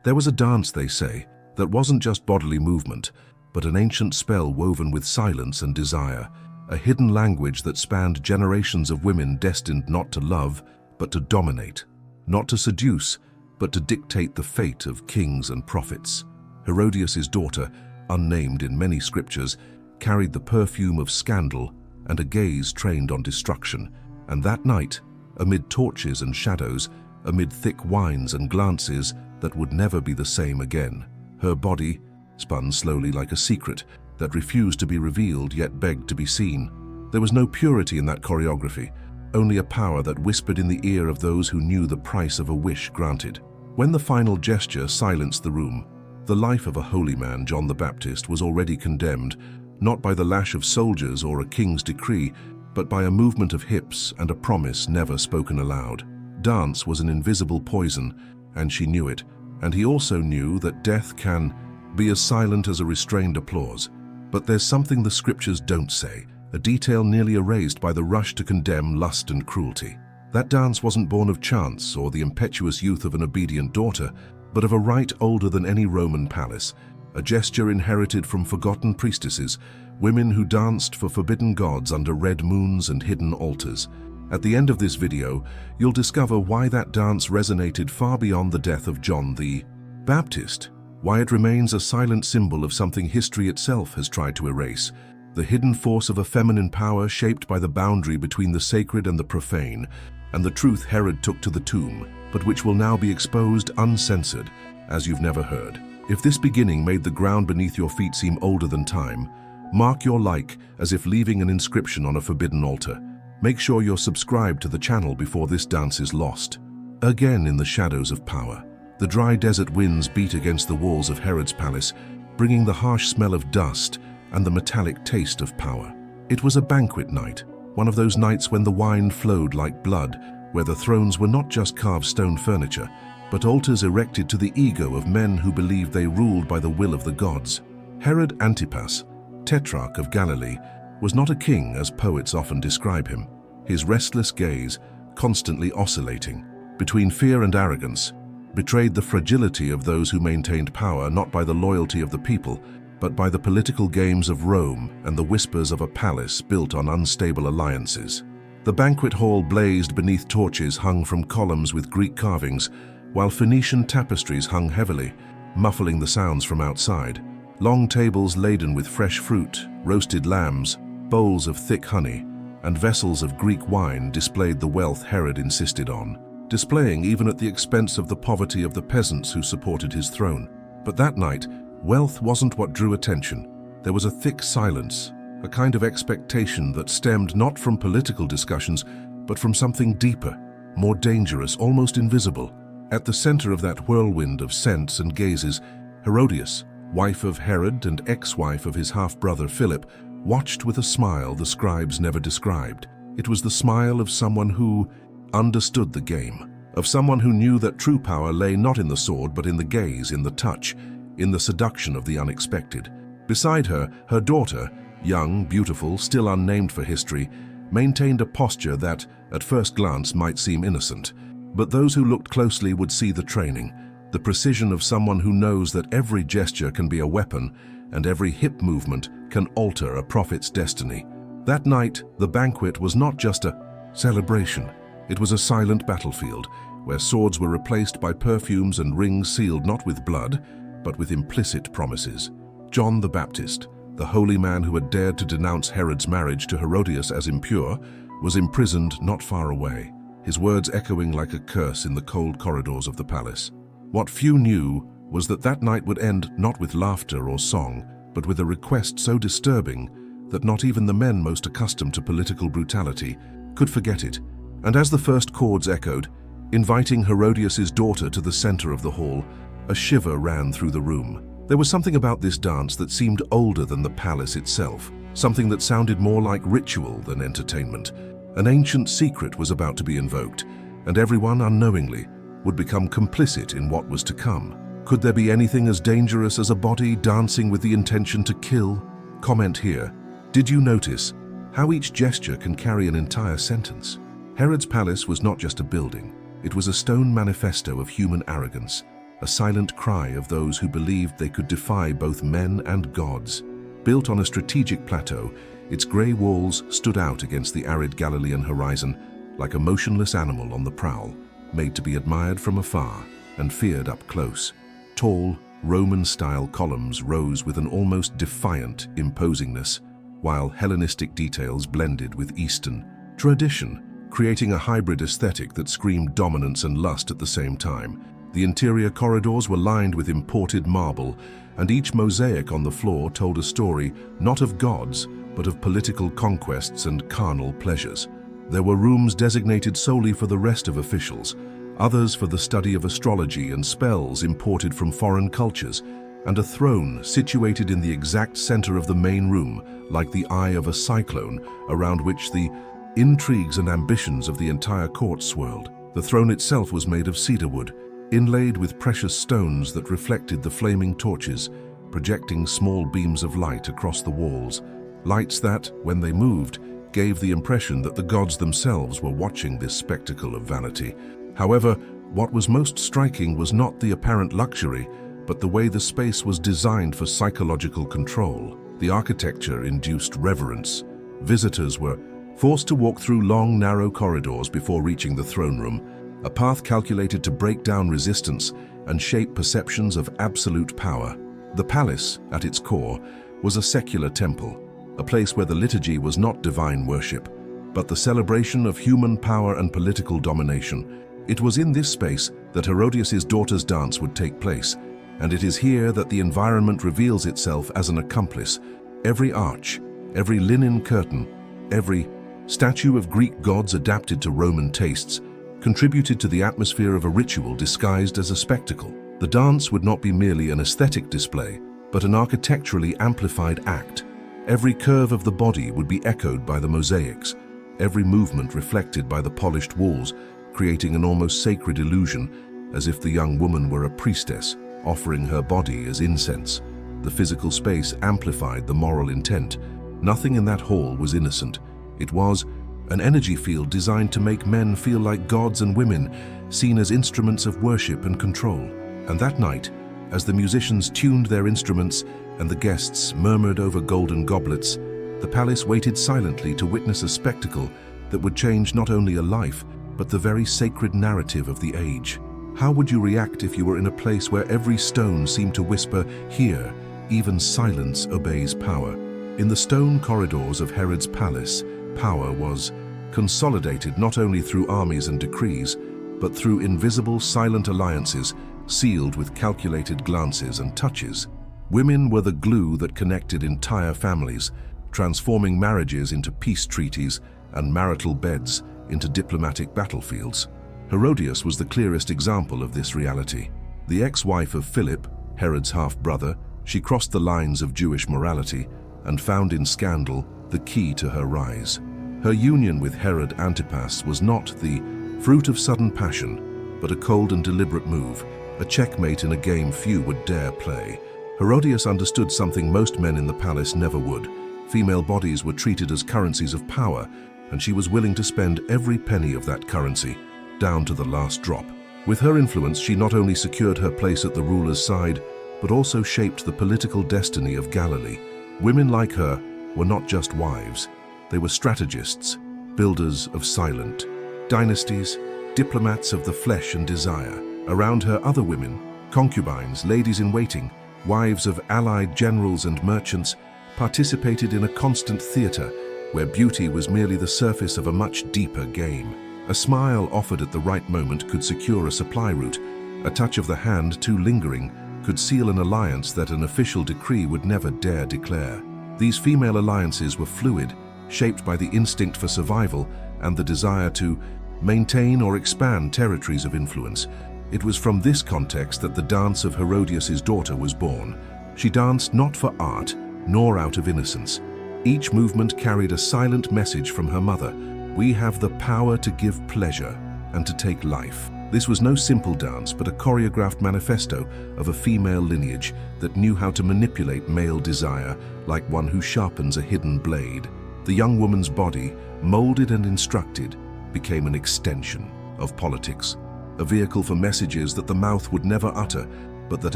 There was a dance, they say, that wasn't just bodily movement, but an ancient spell woven with silence and desire, a hidden language that spanned generations of women destined not to love, but to dominate, not to seduce, but to dictate the fate of kings and prophets. Herodias' daughter, unnamed in many scriptures, carried the perfume of scandal and a gaze trained on destruction, and that night, amid torches and shadows, amid thick whines and glances that would never be the same again, her body spun slowly like a secret that refused to be revealed yet begged to be seen. There was no purity in that choreography, only a power that whispered in the ear of those who knew the price of a wish granted. When the final gesture silenced the room, the life of a holy man, John the Baptist, was already condemned, not by the lash of soldiers or a king's decree, but by a movement of hips and a promise never spoken aloud. Dance was an invisible poison, and she knew it, and he also knew that death can be as silent as a restrained applause. But there's something the scriptures don't say, a detail nearly erased by the rush to condemn lust and cruelty. That dance wasn't born of chance or the impetuous youth of an obedient daughter, but of a rite older than any Roman palace, a gesture inherited from forgotten priestesses, women who danced for forbidden gods under red moons and hidden altars. At the end of this video, you'll discover why that dance resonated far beyond the death of John the Baptist, why it remains a silent symbol of something history itself has tried to erase, the hidden force of a feminine power shaped by the boundary between the sacred and the profane, and the truth Herod took to the tomb, but which will now be exposed uncensored, as you've never heard. If this beginning made the ground beneath your feet seem older than time, mark your like as if leaving an inscription on a forbidden altar. Make sure you're subscribed to the channel before this dance is lost. Again in the shadows of power, the dry desert winds beat against the walls of Herod's palace, bringing the harsh smell of dust and the metallic taste of power. It was a banquet night, one of those nights when the wine flowed like blood, where the thrones were not just carved stone furniture, but altars erected to the ego of men who believed they ruled by the will of the gods. Herod Antipas, tetrarch of Galilee, was not a king as poets often describe him. His restless gaze, constantly oscillating between fear and arrogance, betrayed the fragility of those who maintained power not by the loyalty of the people, but by the political games of Rome and the whispers of a palace built on unstable alliances. The banquet hall blazed beneath torches hung from columns with Greek carvings, while Phoenician tapestries hung heavily, muffling the sounds from outside. Long tables laden with fresh fruit, roasted lambs, bowls of thick honey, and vessels of Greek wine displayed the wealth Herod insisted on, displaying even at the expense of the poverty of the peasants who supported his throne. But that night, wealth wasn't what drew attention. There was a thick silence, a kind of expectation that stemmed not from political discussions, but from something deeper, more dangerous, almost invisible. At the center of that whirlwind of scents and gazes, Herodias, wife of Herod and ex-wife of his half-brother Philip, watched with a smile the scribes never described. It was the smile of someone who understood the game, of someone who knew that true power lay not in the sword but in the gaze, in the touch, in the seduction of the unexpected. Beside her, her daughter, young, beautiful, still unnamed for history, maintained a posture that, at first glance, might seem innocent. But those who looked closely would see the training, the precision of someone who knows that every gesture can be a weapon and every hip movement can alter a prophet's destiny. That night, the banquet was not just a celebration. It was a silent battlefield, where swords were replaced by perfumes and rings sealed not with blood, but with implicit promises. John the Baptist, the holy man who had dared to denounce Herod's marriage to Herodias as impure, was imprisoned not far away, his words echoing like a curse in the cold corridors of the palace. What few knew was that that night would end not with laughter or song, but with a request so disturbing that not even the men most accustomed to political brutality could forget it. And as the first chords echoed, inviting Herodias' daughter to the center of the hall, a shiver ran through the room. There was something about this dance that seemed older than the palace itself, something that sounded more like ritual than entertainment. An ancient secret was about to be invoked, and everyone unknowingly would become complicit in what was to come. Could there be anything as dangerous as a body dancing with the intention to kill? Comment here. Did you notice how each gesture can carry an entire sentence? Herod's palace was not just a building. It was a stone manifesto of human arrogance, a silent cry of those who believed they could defy both men and gods. Built on a strategic plateau, its grey walls stood out against the arid Galilean horizon like a motionless animal on the prowl, made to be admired from afar and feared up close. Tall, Roman-style columns rose with an almost defiant imposingness, while Hellenistic details blended with Eastern tradition, creating a hybrid aesthetic that screamed dominance and lust at the same time. The interior corridors were lined with imported marble, and each mosaic on the floor told a story not of gods, but of political conquests and carnal pleasures. There were rooms designated solely for the rest of officials, others for the study of astrology and spells imported from foreign cultures, and a throne situated in the exact center of the main room, like the eye of a cyclone, around which the intrigues and ambitions of the entire court swirled. The throne itself was made of cedarwood, inlaid with precious stones that reflected the flaming torches, projecting small beams of light across the walls, lights that, when they moved, gave the impression that the gods themselves were watching this spectacle of vanity. However, what was most striking was not the apparent luxury, but the way the space was designed for psychological control. The architecture induced reverence. Visitors were forced to walk through long, narrow corridors before reaching the throne room, a path calculated to break down resistance and shape perceptions of absolute power. The palace, at its core, was a secular temple, a place where the liturgy was not divine worship, but the celebration of human power and political domination. It was in this space that Herodias' daughter's dance would take place, and it is here that the environment reveals itself as an accomplice. Every arch, every linen curtain, every statue of Greek gods adapted to Roman tastes contributed to the atmosphere of a ritual disguised as a spectacle. The dance would not be merely an aesthetic display, but an architecturally amplified act. Every curve of the body would be echoed by the mosaics, every movement reflected by the polished walls, creating an almost sacred illusion, as if the young woman were a priestess, offering her body as incense. The physical space amplified the moral intent. Nothing in that hall was innocent. It was an energy field designed to make men feel like gods and women, seen as instruments of worship and control. And that night, as the musicians tuned their instruments and the guests murmured over golden goblets, the palace waited silently to witness a spectacle that would change not only a life, but the very sacred narrative of the age. How would you react if you were in a place where every stone seemed to whisper, "Here, even silence obeys power"? In the stone corridors of Herod's palace, power was consolidated not only through armies and decrees, but through invisible, silent alliances sealed with calculated glances and touches. Women were the glue that connected entire families, transforming marriages into peace treaties and marital beds into diplomatic battlefields. Herodias was the clearest example of this reality. The ex-wife of Philip, Herod's half-brother, she crossed the lines of Jewish morality and found in scandal the key to her rise. Her union with Herod Antipas was not the fruit of sudden passion, but a cold and deliberate move, a checkmate in a game few would dare play. Herodias understood something most men in the palace never would. Female bodies were treated as currencies of power, and she was willing to spend every penny of that currency, down to the last drop. With her influence, she not only secured her place at the ruler's side, but also shaped the political destiny of Galilee. Women like her were not just wives. They were strategists, builders of silent dynasties, diplomats of the flesh and desire. Around her, other women, concubines, ladies-in-waiting, wives of allied generals and merchants, participated in a constant theater where beauty was merely the surface of a much deeper game. A smile offered at the right moment could secure a supply route. A touch of the hand, too lingering, could seal an alliance that an official decree would never dare declare. These female alliances were fluid, shaped by the instinct for survival and the desire to maintain or expand territories of influence. It was from this context that the dance of Herodias' daughter was born. She danced not for art, nor out of innocence. Each movement carried a silent message from her mother: we have the power to give pleasure and to take life. This was no simple dance, but a choreographed manifesto of a female lineage that knew how to manipulate male desire like one who sharpens a hidden blade. The young woman's body, molded and instructed, became an extension of politics. a vehicle for messages that the mouth would never utter, but that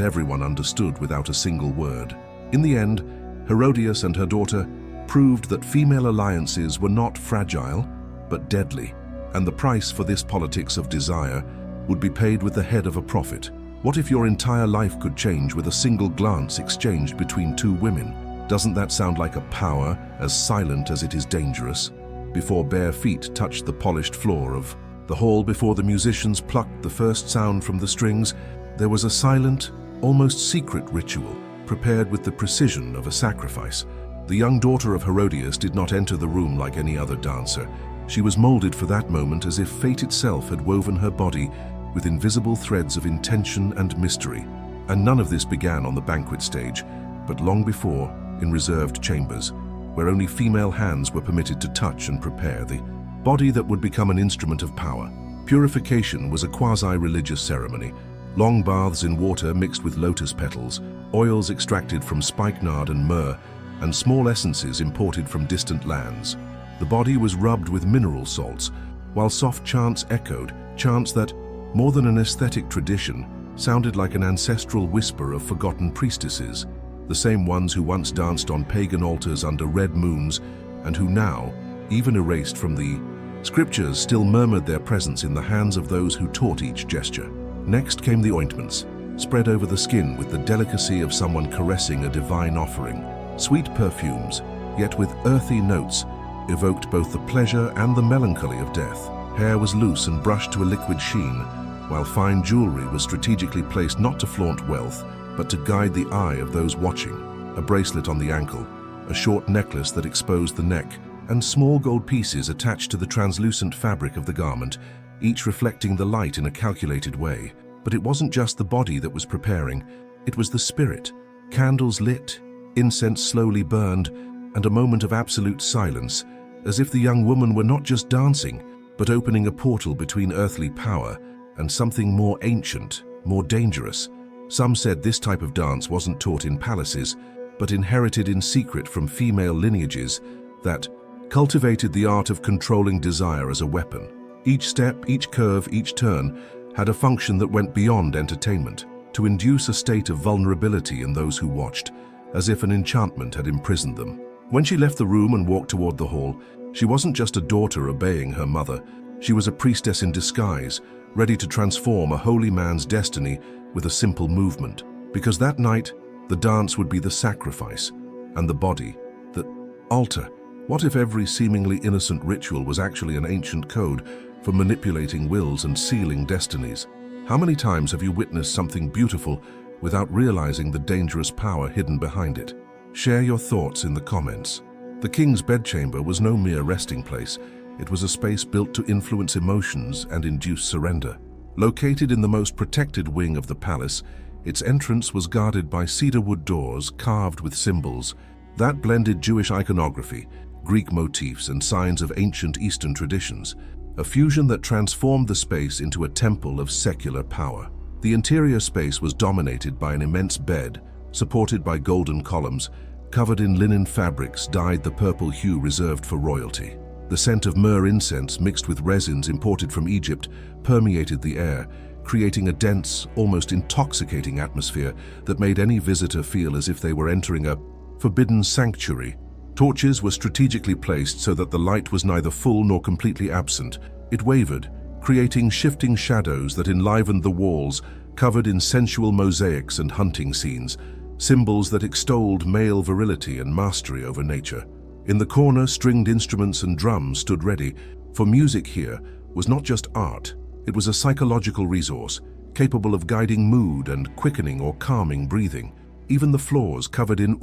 everyone understood without a single word. In the end, Herodias and her daughter proved that female alliances were not fragile, but deadly, and the price for this politics of desire would be paid with the head of a prophet. What if your entire life could change with a single glance exchanged between two women? Doesn't that sound like a power as silent as it is dangerous? Before bare feet touched the polished floor of the hall, before the musicians plucked the first sound from the strings, there was a silent, almost secret ritual, prepared with the precision of a sacrifice. The young daughter of Herodias did not enter the room like any other dancer. She was molded for that moment as if fate itself had woven her body with invisible threads of intention and mystery. And none of this began on the banquet stage, but long before, in reserved chambers, where only female hands were permitted to touch and prepare the body that would become an instrument of power. Purification was a quasi-religious ceremony. Long baths in water mixed with lotus petals, oils extracted from spikenard and myrrh, and small essences imported from distant lands. The body was rubbed with mineral salts, while soft chants echoed, chants that, more than an aesthetic tradition, sounded like an ancestral whisper of forgotten priestesses, the same ones who once danced on pagan altars under red moons and who now, even erased from the scriptures, still murmured their presence in the hands of those who taught each gesture. Next came the ointments, spread over the skin with the delicacy of someone caressing a divine offering. Sweet perfumes, yet with earthy notes, evoked both the pleasure and the melancholy of death. Hair was loose and brushed to a liquid sheen, while fine jewelry was strategically placed not to flaunt wealth, but to guide the eye of those watching. A bracelet on the ankle, a short necklace that exposed the neck, and small gold pieces attached to the translucent fabric of the garment, each reflecting the light in a calculated way. But it wasn't just the body that was preparing, it was the spirit. Candles lit, incense slowly burned, and a moment of absolute silence, as if the young woman were not just dancing, but opening a portal between earthly power and something more ancient, more dangerous. Some said this type of dance wasn't taught in palaces, but inherited in secret from female lineages that cultivated the art of controlling desire as a weapon. Each step, each curve, each turn had a function that went beyond entertainment, to induce a state of vulnerability in those who watched, as if an enchantment had imprisoned them. When she left the room and walked toward the hall, she wasn't just a daughter obeying her mother. She was a priestess in disguise, ready to transform a holy man's destiny with a simple movement. Because that night, the dance would be the sacrifice, and the body, the altar. What if every seemingly innocent ritual was actually an ancient code for manipulating wills and sealing destinies? How many times have you witnessed something beautiful without realizing the dangerous power hidden behind it? Share your thoughts in the comments. The king's bedchamber was no mere resting place. It was a space built to influence emotions and induce surrender. Located in the most protected wing of the palace, its entrance was guarded by cedarwood doors carved with symbols that blended Jewish iconography, Greek motifs, and signs of ancient Eastern traditions, a fusion that transformed the space into a temple of secular power. The interior space was dominated by an immense bed, supported by golden columns, covered in linen fabrics dyed the purple hue reserved for royalty. The scent of myrrh incense mixed with resins imported from Egypt permeated the air, creating a dense, almost intoxicating atmosphere that made any visitor feel as if they were entering a forbidden sanctuary. Torches were strategically placed so that the light was neither full nor completely absent. It wavered, creating shifting shadows that enlivened the walls, covered in sensual mosaics and hunting scenes, symbols that extolled male virility and mastery over nature. In the corner, stringed instruments and drums stood ready, for music here was not just art, it was a psychological resource, capable of guiding mood and quickening or calming breathing. Even the floors, covered in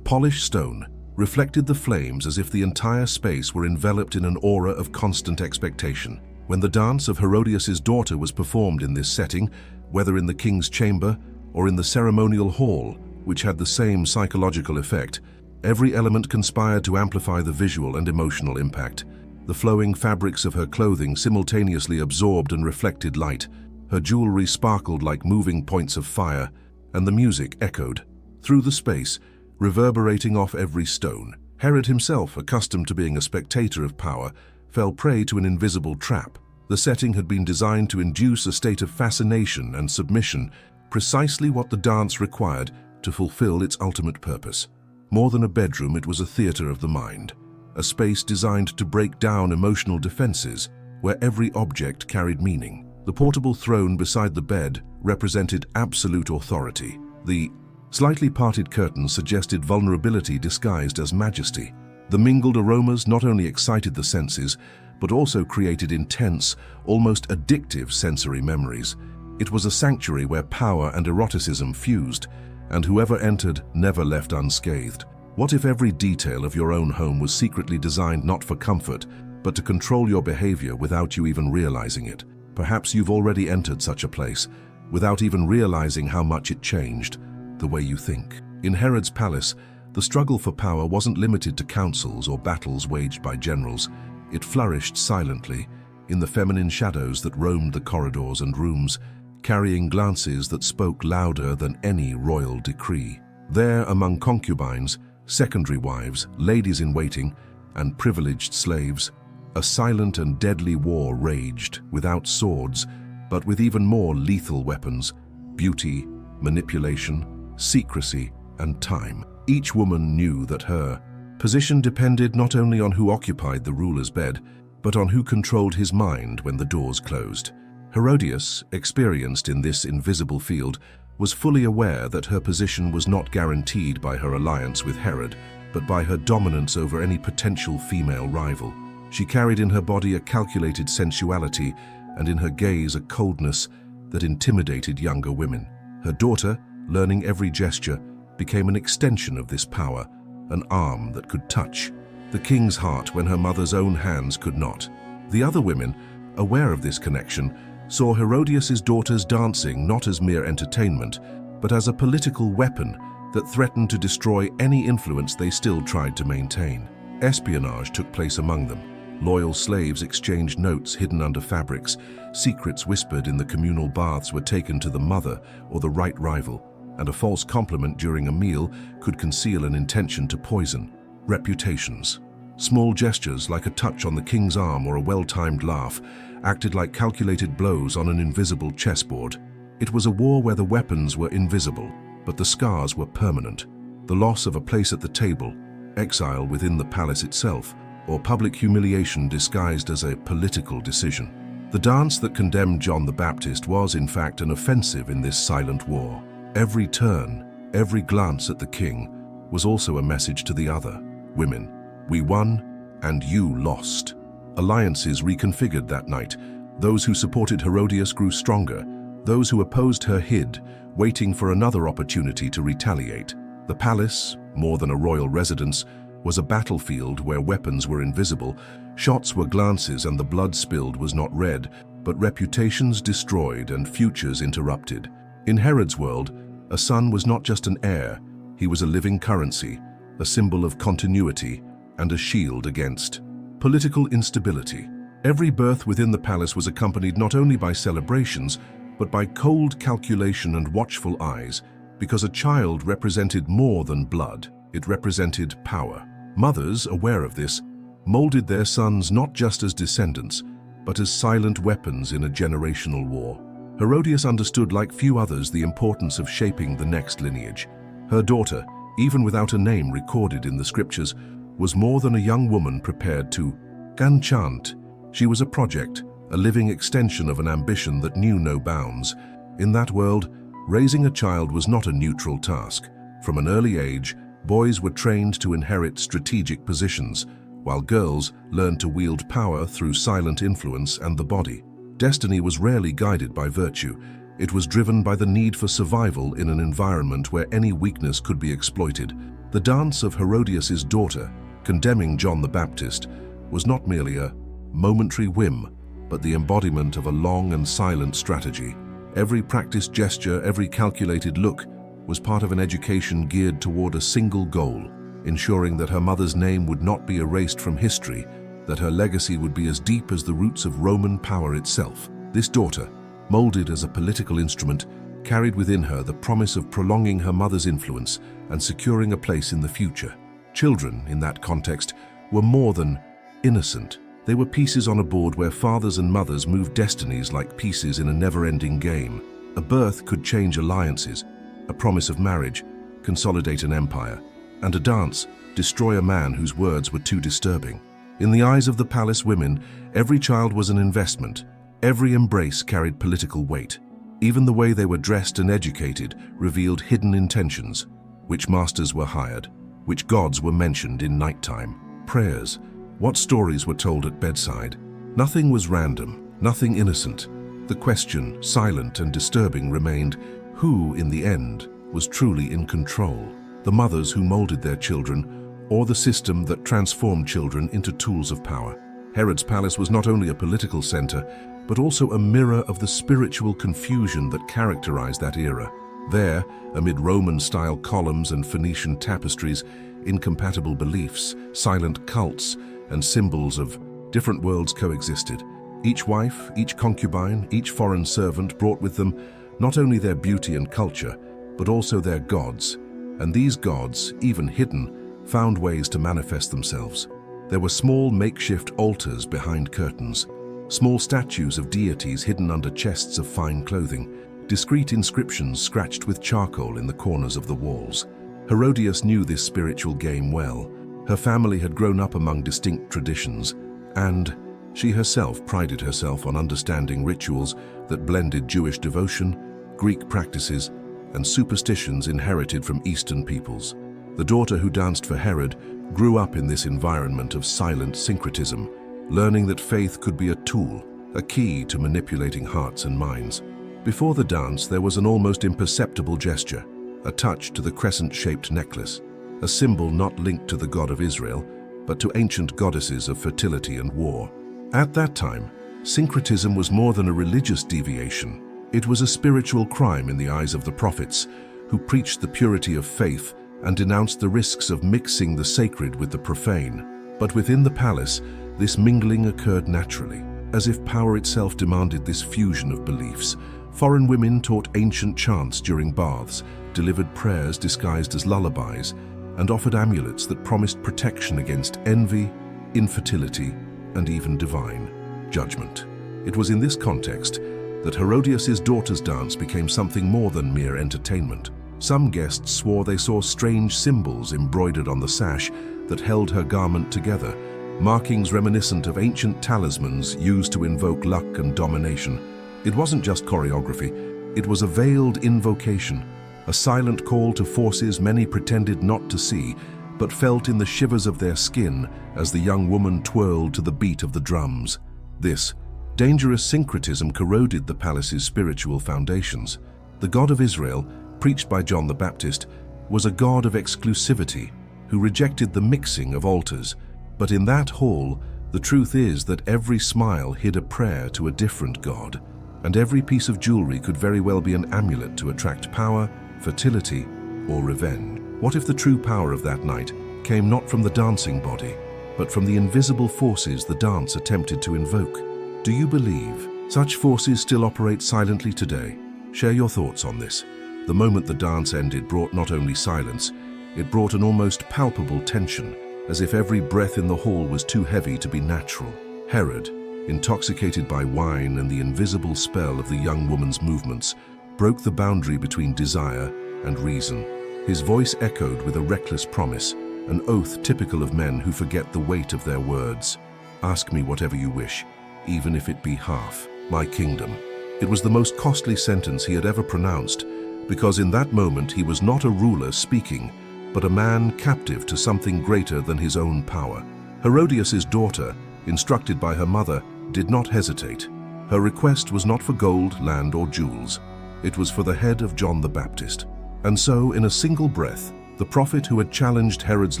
polished stone, reflected the flames as if the entire space were enveloped in an aura of constant expectation. When the dance of Herodias' daughter was performed in this setting, whether in the king's chamber or in the ceremonial hall, which had the same psychological effect, every element conspired to amplify the visual and emotional impact. The flowing fabrics of her clothing simultaneously absorbed and reflected light. Her jewelry sparkled like moving points of fire, and the music echoed through the space, reverberating off every stone. Herod himself, accustomed to being a spectator of power, fell prey to an invisible trap. The setting had been designed to induce a state of fascination and submission, precisely what the dance required to fulfill its ultimate purpose. More than a bedroom, it was a theater of the mind, a space designed to break down emotional defenses, where every object carried meaning. The portable throne beside the bed represented absolute authority. The slightly parted curtains suggested vulnerability disguised as majesty. The mingled aromas not only excited the senses, but also created intense, almost addictive sensory memories. It was a sanctuary where power and eroticism fused, and whoever entered never left unscathed. What if every detail of your own home was secretly designed not for comfort, but to control your behavior without you even realizing it? Perhaps you've already entered such a place, without even realizing how much it changed the way you think. In Herod's palace, the struggle for power wasn't limited to councils or battles waged by generals. It flourished silently, in the feminine shadows that roamed the corridors and rooms, carrying glances that spoke louder than any royal decree. There, among concubines, secondary wives, ladies-in-waiting, and privileged slaves, a silent and deadly war raged, without swords, but with even more lethal weapons: beauty, manipulation, secrecy, and time. Each woman knew that her position depended not only on who occupied the ruler's bed, but on who controlled his mind when the doors closed. Herodias, experienced in this invisible field, was fully aware that her position was not guaranteed by her alliance with Herod, but by her dominance over any potential female rival. She carried in her body a calculated sensuality, and in her gaze a coldness that intimidated younger women. Her daughter, learning every gesture, became an extension of this power, an arm that could touch the king's heart when her mother's own hands could not. The other women, aware of this connection, saw Herodias' daughters dancing not as mere entertainment, but as a political weapon that threatened to destroy any influence they still tried to maintain. Espionage took place among them. Loyal slaves exchanged notes hidden under fabrics. Secrets whispered in the communal baths were taken to the mother or the right rival, and a false compliment during a meal could conceal an intention to poison. Reputations. Small gestures like a touch on the king's arm or a well-timed laugh acted like calculated blows on an invisible chessboard. It was a war where the weapons were invisible, but the scars were permanent. The loss of a place at the table, exile within the palace itself, or public humiliation disguised as a political decision. The dance that condemned John the Baptist was, in fact, an offensive in this silent war. Every turn, every glance at the king was also a message to the other women. We won, and you lost. Alliances reconfigured that night. Those who supported Herodias grew stronger. Those who opposed her hid, waiting for another opportunity to retaliate. The palace, more than a royal residence, was a battlefield where weapons were invisible, shots were glances, and the blood spilled was not red, but reputations destroyed and futures interrupted. In Herod's world, a son was not just an heir, he was a living currency, a symbol of continuity, and a shield against political instability. Every birth within the palace was accompanied not only by celebrations, but by cold calculation and watchful eyes, because a child represented more than blood, it represented power. Mothers, aware of this, molded their sons not just as descendants, but as silent weapons in a generational war. Herodias understood like few others the importance of shaping the next lineage. Her daughter, even without a name recorded in the scriptures, was more than a young woman prepared to enchant. She was a project, a living extension of an ambition that knew no bounds. In that world, raising a child was not a neutral task. From an early age, boys were trained to inherit strategic positions, while girls learned to wield power through silent influence and the body. Destiny was rarely guided by virtue. It was driven by the need for survival in an environment where any weakness could be exploited. The dance of Herodias' daughter, condemning John the Baptist, was not merely a momentary whim, but the embodiment of a long and silent strategy. Every practiced gesture, every calculated look, was part of an education geared toward a single goal, ensuring that her mother's name would not be erased from history, that her legacy would be as deep as the roots of Roman power itself. This daughter, molded as a political instrument, carried within her the promise of prolonging her mother's influence and securing a place in the future. Children, in that context, were more than innocent. They were pieces on a board where fathers and mothers moved destinies like pieces in a never-ending game. A birth could change alliances, a promise of marriage, consolidate an empire, and a dance, destroy a man whose words were too disturbing. In the eyes of the palace women, every child was an investment. Every embrace carried political weight. Even the way they were dressed and educated revealed hidden intentions. Which masters were hired, which gods were mentioned in nighttime. Prayers, what stories were told at bedside. Nothing was random, nothing innocent. The question, silent and disturbing, remained, who, in the end, was truly in control? The mothers who molded their children, or the system that transformed children into tools of power? Herod's palace was not only a political center, but also a mirror of the spiritual confusion that characterized that era. There, amid Roman-style columns and Phoenician tapestries, incompatible beliefs, silent cults, and symbols of different worlds coexisted. Each wife, each concubine, each foreign servant brought with them not only their beauty and culture, but also their gods. And these gods, even hidden, found ways to manifest themselves. There were small makeshift altars behind curtains, small statues of deities hidden under chests of fine clothing, discreet inscriptions scratched with charcoal in the corners of the walls. Herodias knew this spiritual game well. Her family had grown up among distinct traditions, and she herself prided herself on understanding rituals that blended Jewish devotion, Greek practices, and superstitions inherited from Eastern peoples. The daughter who danced for Herod grew up in this environment of silent syncretism, learning that faith could be a tool, a key to manipulating hearts and minds. Before the dance, there was an almost imperceptible gesture, a touch to the crescent-shaped necklace, a symbol not linked to the God of Israel, but to ancient goddesses of fertility and war. At that time, syncretism was more than a religious deviation. It was a spiritual crime in the eyes of the prophets, who preached the purity of faith and denounced the risks of mixing the sacred with the profane. But within the palace, this mingling occurred naturally, as if power itself demanded this fusion of beliefs. Foreign women taught ancient chants during baths, delivered prayers disguised as lullabies, and offered amulets that promised protection against envy, infertility, and even divine judgment. It was in this context that Herodias' daughter's dance became something more than mere entertainment. Some guests swore they saw strange symbols embroidered on the sash that held her garment together, markings reminiscent of ancient talismans used to invoke luck and domination. It wasn't just choreography, it was a veiled invocation, a silent call to forces many pretended not to see, but felt in the shivers of their skin as the young woman twirled to the beat of the drums. This dangerous syncretism corroded the palace's spiritual foundations. The God of Israel, preached by John the Baptist, was a God of exclusivity who rejected the mixing of altars. But in that hall, the truth is that every smile hid a prayer to a different God, and every piece of jewelry could very well be an amulet to attract power, fertility, or revenge. What if the true power of that night came not from the dancing body, but from the invisible forces the dance attempted to invoke? Do you believe such forces still operate silently today? Share your thoughts on this. The moment the dance ended brought not only silence, it brought an almost palpable tension, as if every breath in the hall was too heavy to be natural. Herod, intoxicated by wine and the invisible spell of the young woman's movements, broke the boundary between desire and reason. His voice echoed with a reckless promise, an oath typical of men who forget the weight of their words. Ask me whatever you wish, even if it be half my kingdom. It was the most costly sentence he had ever pronounced, because in that moment he was not a ruler speaking, but a man captive to something greater than his own power. Herodias' daughter, instructed by her mother, did not hesitate. Her request was not for gold, land, or jewels. It was for the head of John the Baptist. And so, in a single breath, the prophet who had challenged Herod's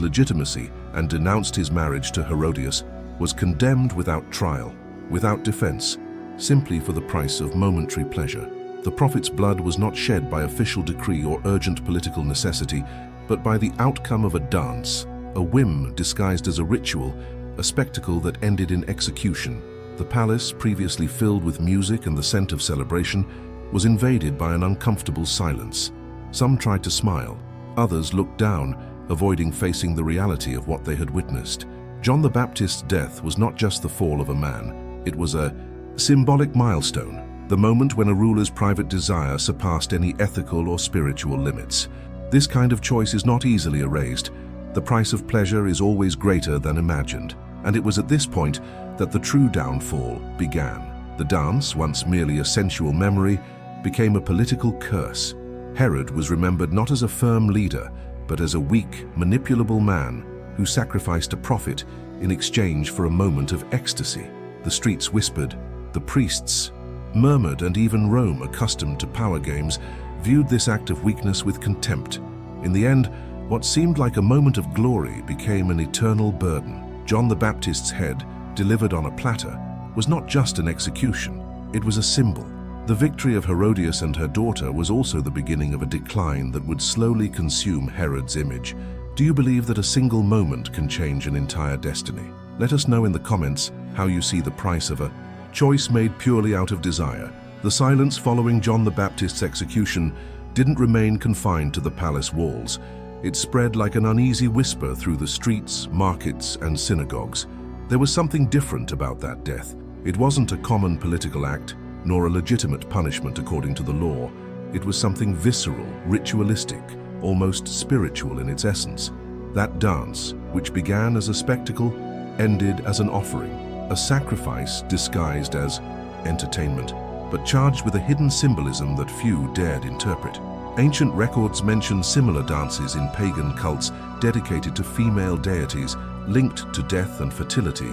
legitimacy and denounced his marriage to Herodias was condemned without trial, without defense, simply for the price of momentary pleasure. The prophet's blood was not shed by official decree or urgent political necessity, but by the outcome of a dance, a whim disguised as a ritual, a spectacle that ended in execution. The palace, previously filled with music and the scent of celebration, was invaded by an uncomfortable silence. Some tried to smile, others looked down, avoiding facing the reality of what they had witnessed. John the Baptist's death was not just the fall of a man, it was a symbolic milestone, the moment when a ruler's private desire surpassed any ethical or spiritual limits. This kind of choice is not easily erased. The price of pleasure is always greater than imagined, and it was at this point that the true downfall began. The dance, once merely a sensual memory, became a political curse. Herod was remembered not as a firm leader, but as a weak, manipulable man who sacrificed a prophet in exchange for a moment of ecstasy. The streets whispered, the priests murmured, and even Rome, accustomed to power games, viewed this act of weakness with contempt. In the end, what seemed like a moment of glory became an eternal burden. John the Baptist's head, delivered on a platter, was not just an execution, it was a symbol. The victory of Herodias and her daughter was also the beginning of a decline that would slowly consume Herod's image. Do you believe that a single moment can change an entire destiny? Let us know in the comments how you see the price of a choice made purely out of desire. The silence following John the Baptist's execution didn't remain confined to the palace walls. It spread like an uneasy whisper through the streets, markets, and synagogues. There was something different about that death. It wasn't a common political act, nor a legitimate punishment according to the law. It was something visceral, ritualistic, almost spiritual in its essence. That dance, which began as a spectacle, ended as an offering, a sacrifice disguised as entertainment, but charged with a hidden symbolism that few dared interpret. Ancient records mention similar dances in pagan cults dedicated to female deities linked to death and fertility,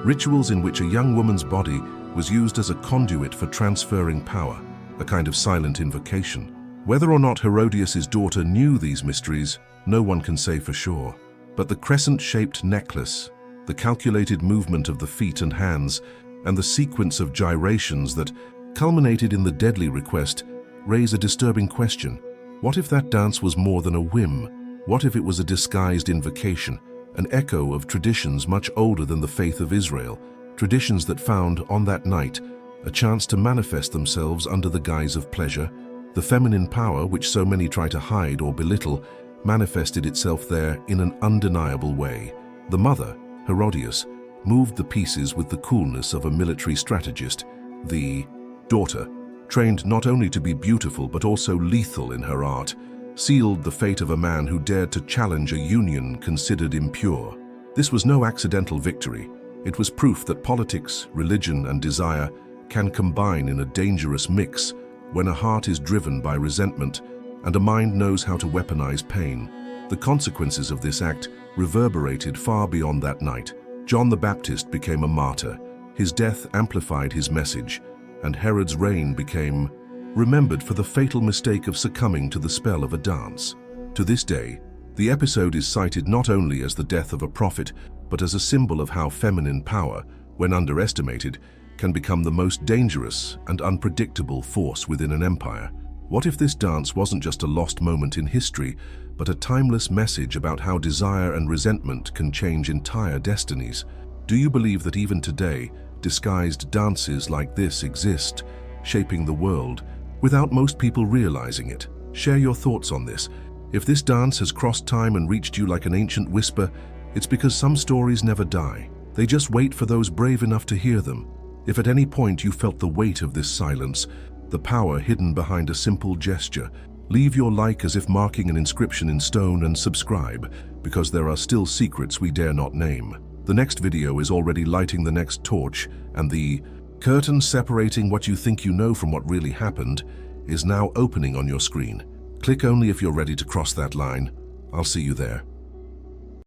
rituals in which a young woman's body was used as a conduit for transferring power, a kind of silent invocation. Whether or not Herodias' daughter knew these mysteries, no one can say for sure. But the crescent-shaped necklace, the calculated movement of the feet and hands, and the sequence of gyrations that culminated in the deadly request raise a disturbing question. What if that dance was more than a whim? What if it was a disguised invocation, an echo of traditions much older than the faith of Israel, traditions that found, on that night, a chance to manifest themselves under the guise of pleasure? The feminine power, which so many try to hide or belittle, manifested itself there in an undeniable way. The mother, Herodias, moved the pieces with the coolness of a military strategist. The daughter, trained not only to be beautiful but also lethal in her art, sealed the fate of a man who dared to challenge a union considered impure. This was no accidental victory. It was proof that politics, religion, and desire can combine in a dangerous mix when a heart is driven by resentment and a mind knows how to weaponize pain. The consequences of this act reverberated far beyond that night. John the Baptist became a martyr. His death amplified his message, and Herod's reign became remembered for the fatal mistake of succumbing to the spell of a dance. To this day, the episode is cited not only as the death of a prophet, but as a symbol of how feminine power, when underestimated, can become the most dangerous and unpredictable force within an empire. What if this dance wasn't just a lost moment in history, but a timeless message about how desire and resentment can change entire destinies? Do you believe that even today, disguised dances like this exist, shaping the world, without most people realizing it? Share your thoughts on this. If this dance has crossed time and reached you like an ancient whisper, it's because some stories never die. They just wait for those brave enough to hear them. If at any point you felt the weight of this silence, the power hidden behind a simple gesture, leave your like as if marking an inscription in stone and subscribe, because there are still secrets we dare not name. The next video is already lighting the next torch, and the curtain separating what you think you know from what really happened is now opening on your screen. Click only if you're ready to cross that line. I'll see you there.